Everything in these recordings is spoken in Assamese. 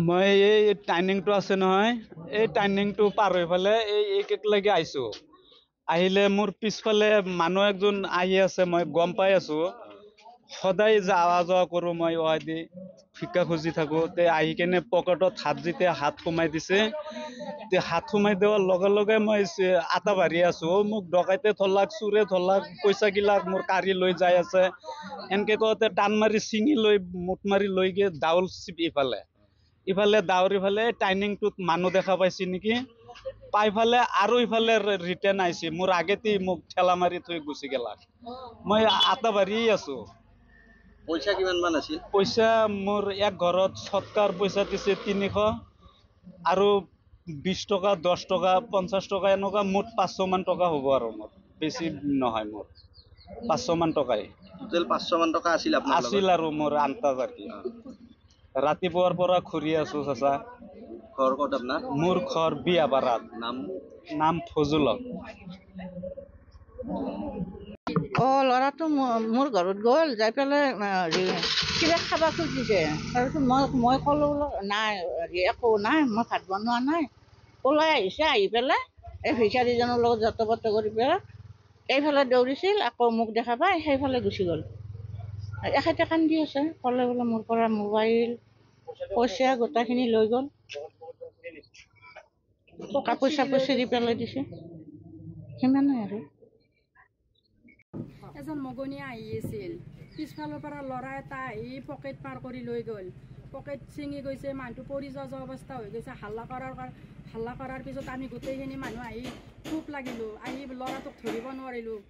মই এই টাৰ্ণিংটো আছে নহয়, এই টাৰ্ণিংটো পাৰ হৈ পেলে এই কেকলৈকে আহিছো। আহিলে মোৰ পিছফালে মানুহ একজন আহি আছে, মই গম পাই আছো। সদায় অহা যোৱা কৰো মই দি ভিক্ষা খুজি থাকো। তে আহি কেনে পকেটত যেতিয়া হাত সোমাই দিছে, তে হাত সোমাই দেওয়াৰ লগে লগে মই আটা বাঢ়ি আছো। মোক ডকাইতে ধৰলাক, চোৰে ধৰলাক, পইচা গিলাক মোৰ কাঢ়ি লৈ যাই আছে। এনেকে কওঁতে টান মাৰি চিঙি লৈ মুঠ মাৰি লৈ গিয়ে দাউল ইফালে দাউৰি ফালে টাৰ্ণিংটোত মানুহ দেখা পাইছে নেকি, পাই ফালে আৰু ইফালে ৰিটাৰ্ণ আহিছে। মোৰ আগেদি মোক ঠেলা মাৰি থৈ গুচি গেলাক। মই আটা বাঢ়ি আছো। পইচা কিমান মান আছিল? পইচা মোৰ এক ঘৰত সৎকাৰ পইচা দিছে 300 আৰু 20 টকা, 10 টকা, 50 টকা, এনেকুৱা মুঠ 500 মান টকা হ'ব। আৰু মোৰ বেছি নহয়, মোৰ 500 মান টকাই টোটেল 500 মান টকা আছিল আপোনাৰ লগত? আছিল আৰু মোৰ আন্তাজ আৰ কি। ৰাতিপুৱাৰ পৰা ঘূৰি আছো চাচা। ঘৰ ক'ত আপোনাৰ? মোৰ ঘৰ বিয়াবাৰাত। নাম ফজুল। ল'ৰাটো মোৰ ঘৰত গ'ল, যাই পেলাই কিবা খাব খুজিছে। তাৰপিছত মই ক'লো নাই, একো নাই, মই ভাত বনোৱা নাই। ওলাই আহিছে, আহি পেলাই এই ভিক্ষাৰীজনৰ লগত যত-পত কৰি পেলাই এইফালে দৌৰিছিল, আকৌ মোক দেখা পাই সেইফালে গুচি গ'ল। এখেতে কান্দি আছে, ক'লে বোলে মোৰ পৰা মোবাইল, পইচা গোটেইখিনি লৈ গ'ল। কাপোৰ-চাপোৰ চিৰি পেলাই দিছে, সিমানেই আৰু। এজন মগনীয়া আহি আছিল, পিছফালৰ পৰা ল'ৰা এটা আহি পকেট পাৰ কৰি লৈ গ'ল। পকেট ছিঙি গৈছে, মানুহটো পৰি যোৱা অৱস্থা হৈ গৈছে। হাল্লা কৰাৰ পিছত আমি গোটেইখিনি মানুহ আহি খুব লাগিলোঁ, আহি ল'ৰাটোক ধৰিব নোৱাৰিলোঁ।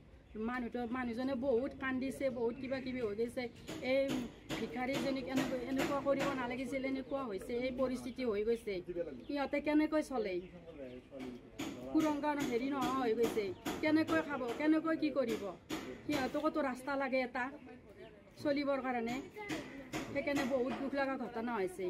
মানুহজনে বহুত কান্দিছে, বহুত কিবা কিবি হৈ গৈছে। এই ভিক্ষাৰীজনীক এনেকুৱা কৰিব নালাগিছিল, এনেকুৱা হৈছে, এই পৰিস্থিতি হৈ গৈছে। সিহঁতে কেনেকৈ চলে, সুৰংগ হেৰি নোহোৱা হৈ গৈছে, কেনেকৈ খাব, কেনেকৈ কি কৰিব। সিহঁতকতো ৰাস্তা লাগে এটা চলিবৰ কাৰণে, সেইকাৰণে বহুত দুখ লগা ঘটনা হৈছে।